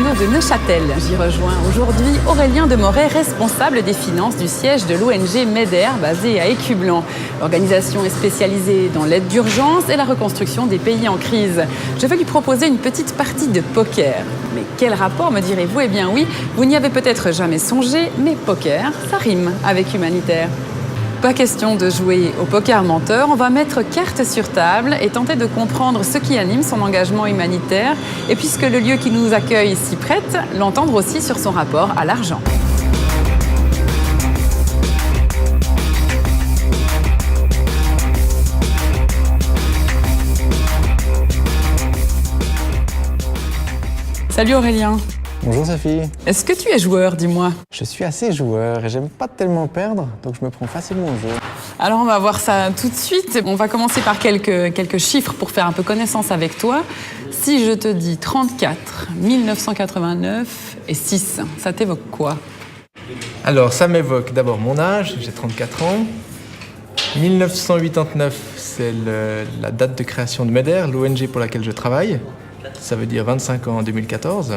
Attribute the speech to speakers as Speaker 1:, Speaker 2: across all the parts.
Speaker 1: casino de Neuchâtel. J'y rejoins aujourd'hui Aurélien Demoret, responsable des finances du siège de l'ONG MEDER, basée à Écublens. L'organisation est spécialisée dans l'aide d'urgence et la reconstruction des pays en crise. Je vais lui proposer une petite partie de poker. Mais quel rapport, me direz-vous? Eh bien oui, vous n'y avez peut-être jamais songé, mais poker, ça rime avec humanitaire. Pas question de jouer au poker menteur, on va mettre carte sur table et tenter de comprendre ce qui anime son engagement humanitaire et puisque le lieu qui nous accueille s'y prête, l'entendre aussi sur son rapport à l'argent. Salut Aurélien.
Speaker 2: Bonjour Sophie.
Speaker 1: Est-ce que tu es joueur, dis-moi?
Speaker 2: Je suis assez joueur et j'aime pas tellement perdre, donc je me prends facilement au jeu.
Speaker 1: Alors on va voir ça tout de suite. On va commencer par quelques chiffres pour faire un peu connaissance avec toi. Si je te dis 34, 1989 et 6, ça t'évoque quoi?
Speaker 3: Alors ça m'évoque d'abord mon âge, j'ai 34 ans. 1989, c'est la date de création de MEDER, l'ONG pour laquelle je travaille. Ça veut dire 25 ans en 2014.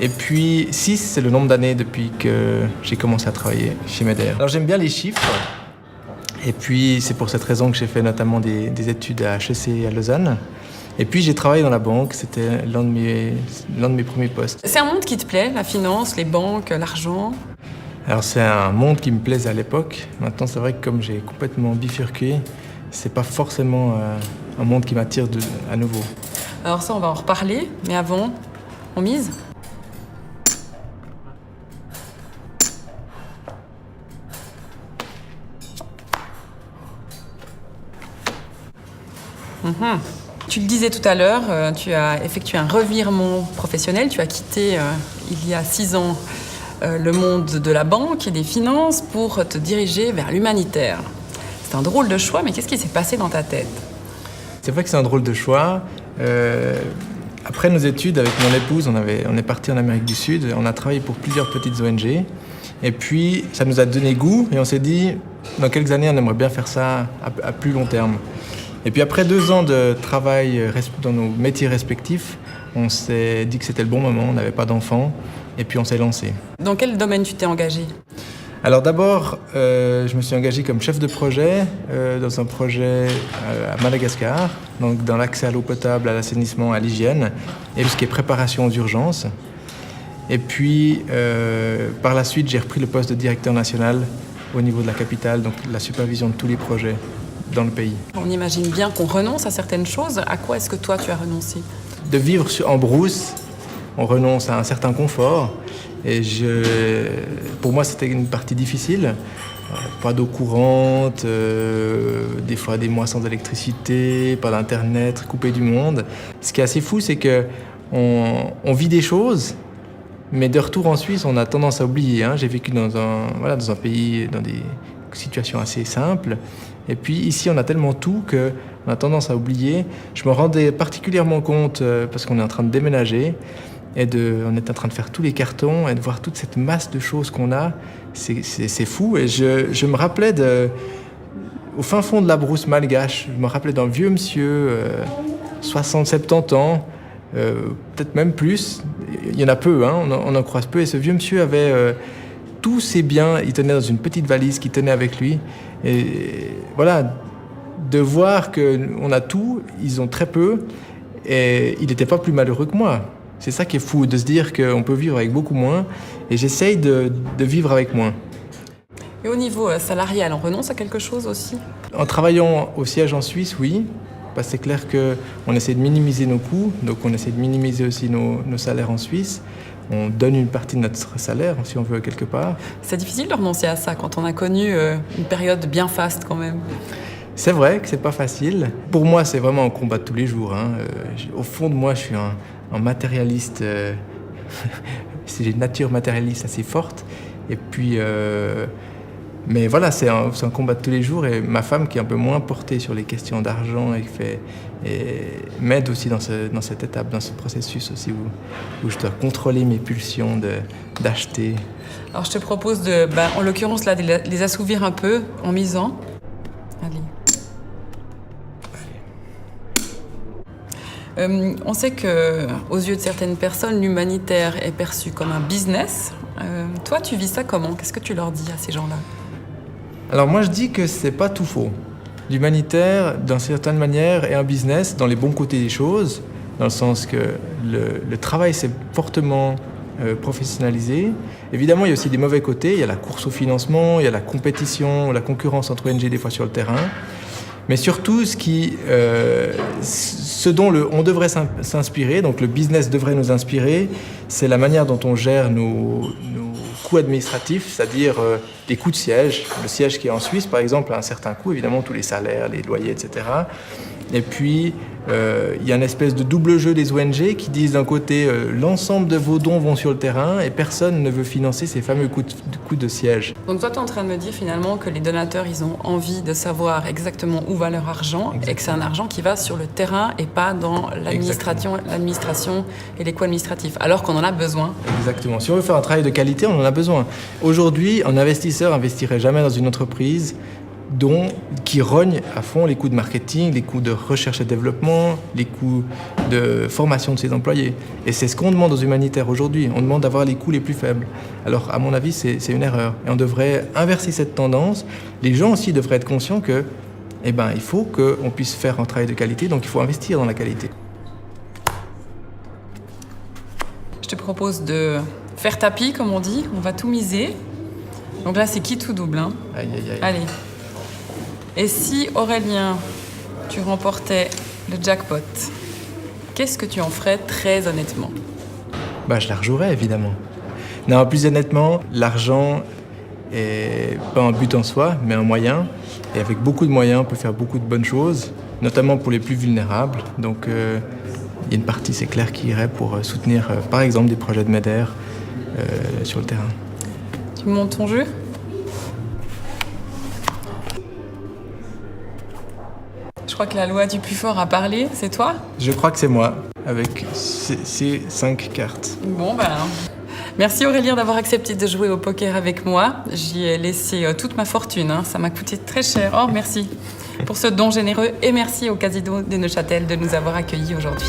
Speaker 3: Et puis 6, c'est le nombre d'années depuis que j'ai commencé à travailler chez MEDER. Alors j'aime bien les chiffres. Et puis c'est pour cette raison que j'ai fait notamment des études à HEC à Lausanne. Et puis j'ai travaillé dans la banque, c'était l'un de mes premiers postes.
Speaker 1: C'est un monde qui te plaît, la finance, les banques, l'argent?
Speaker 3: Alors c'est un monde qui me plaisait à l'époque. Maintenant c'est vrai que comme j'ai complètement bifurqué, c'est pas forcément un monde qui m'attire à nouveau.
Speaker 1: Alors ça on va en reparler, mais avant, on mise? Tu le disais tout à l'heure, tu as effectué un revirement professionnel. Tu as quitté, il y a 6 ans, le monde de la banque et des finances pour te diriger vers l'humanitaire. C'est un drôle de choix, mais qu'est-ce qui s'est passé dans ta tête?
Speaker 3: C'est vrai que c'est un drôle de choix. Après nos études, avec mon épouse, on est parti en Amérique du Sud. On a travaillé pour plusieurs petites ONG. Et puis, ça nous a donné goût et on s'est dit, dans quelques années, on aimerait bien faire ça à plus long terme. Et puis après 2 ans de travail dans nos métiers respectifs, on s'est dit que c'était le bon moment, on n'avait pas d'enfants, et puis on s'est lancé.
Speaker 1: Dans quel domaine tu t'es engagé?
Speaker 3: Alors d'abord, je me suis engagé comme chef de projet dans un projet à Madagascar, donc dans l'accès à l'eau potable, à l'assainissement, à l'hygiène, et tout ce qui est préparation aux urgences. Et puis par la suite, j'ai repris le poste de directeur national au niveau de la capitale, donc la supervision de tous les projets dans le pays.
Speaker 1: On imagine bien qu'on renonce à certaines choses. À quoi est-ce que toi, tu as renoncé?
Speaker 3: De vivre en brousse, on renonce à un certain confort. Et pour moi, c'était une partie difficile. Pas d'eau courante, des fois des mois sans électricité, pas d'internet, coupé du monde. Ce qui est assez fou, c'est qu'on vit des choses, mais de retour en Suisse, on a tendance à oublier. J'ai vécu dans un pays, dans des situations assez simples. Et puis ici, on a tellement tout qu'on a tendance à oublier. Je me rendais particulièrement compte, parce qu'on est en train de déménager, on est en train de faire tous les cartons, et de voir toute cette masse de choses qu'on a, c'est fou. Et je me rappelais, au fin fond de la brousse malgache, je me rappelais d'un vieux monsieur, 60-70 ans, peut-être même plus. Il y en a peu, on en croise peu. Et ce vieux monsieur avait tous ses biens, il tenait dans une petite valise qu'il tenait avec lui. Et voilà, de voir qu'on a tout, ils ont très peu, et il n'était pas plus malheureux que moi. C'est ça qui est fou, de se dire qu'on peut vivre avec beaucoup moins, et j'essaye de vivre avec moins.
Speaker 1: Et au niveau salarial, on renonce à quelque chose aussi?
Speaker 3: En travaillant au siège en Suisse, oui. Parce que c'est clair qu'on essaie de minimiser nos coûts, donc on essaie de minimiser aussi nos salaires en Suisse. On donne une partie de notre salaire, si on veut, quelque part. C'est
Speaker 1: difficile de renoncer à ça quand on a connu une période bien faste quand même.
Speaker 3: C'est vrai que c'est pas facile. Pour moi, c'est vraiment un combat de tous les jours. Au fond de moi, je suis un matérialiste. J'ai une nature matérialiste assez forte. Et puis, mais voilà, c'est un combat de tous les jours. Et ma femme, qui est un peu moins portée sur les questions d'argent et m'aide aussi dans cette étape, dans ce processus aussi où je dois contrôler mes pulsions d'acheter.
Speaker 1: Alors je te propose en l'occurrence là, de les assouvir un peu en misant. Allez. On sait qu'aux yeux de certaines personnes, l'humanitaire est perçu comme un business. Toi, tu vis ça comment? Qu'est-ce que tu leur dis à ces gens-là?
Speaker 3: Alors moi je dis que c'est pas tout faux. L'humanitaire, d'une certaine manière, est un business dans les bons côtés des choses, dans le sens que le travail s'est fortement professionnalisé. Évidemment, il y a aussi des mauvais côtés. Il y a la course au financement, il y a la compétition, la concurrence entre ONG des fois sur le terrain. Mais surtout, ce dont on devrait s'inspirer, donc le business devrait nous inspirer, c'est la manière dont on gère nos coûts administratifs, c'est-à-dire les coûts de siège. Le siège qui est en Suisse, par exemple, a un certain coût, évidemment, tous les salaires, les loyers, etc. Et puis, il y a une espèce de double jeu des ONG qui disent d'un côté, l'ensemble de vos dons vont sur le terrain et personne ne veut financer ces fameux coûts de siège.
Speaker 1: Donc toi, tu es en train de me dire finalement que les donateurs, ils ont envie de savoir exactement où va leur argent. Exactement. Et que c'est un argent qui va sur le terrain et pas dans l'administration et les coûts administratifs, alors qu'on en a besoin.
Speaker 3: Exactement. Si on veut faire un travail de qualité, on en a besoin. Aujourd'hui, un investisseur n'investirait jamais dans une entreprise qui rogne à fond les coûts de marketing, les coûts de recherche et développement, les coûts de formation de ses employés. Et c'est ce qu'on demande aux humanitaires aujourd'hui. On demande d'avoir les coûts les plus faibles. Alors, à mon avis, c'est une erreur. Et on devrait inverser cette tendance. Les gens aussi devraient être conscients que, il faut qu'on puisse faire un travail de qualité, donc il faut investir dans la qualité.
Speaker 1: Je te propose de faire tapis, comme on dit. On va tout miser. Donc là, c'est qui tout double, hein.
Speaker 3: Aïe, aïe, aïe.
Speaker 1: Allez. Et si, Aurélien, tu remportais le jackpot, qu'est-ce que tu en ferais très honnêtement?
Speaker 3: Je la rejouerais, évidemment. Non, plus honnêtement, l'argent est pas un but en soi, mais un moyen. Et avec beaucoup de moyens, on peut faire beaucoup de bonnes choses, notamment pour les plus vulnérables. Donc, il y a une partie, c'est clair, qui irait pour soutenir, par exemple, des projets de MEDER sur le terrain.
Speaker 1: Tu montes ton jeu? Je crois que la loi du plus fort a parlé, c'est toi?
Speaker 3: Je crois que c'est moi, avec ces 5 cartes.
Speaker 1: Bon, merci Aurélien d'avoir accepté de jouer au poker avec moi. J'y ai laissé toute ma fortune, hein. Ça m'a coûté très cher. Oh, merci pour ce don généreux et merci au Casino de Neuchâtel de nous avoir accueillis aujourd'hui.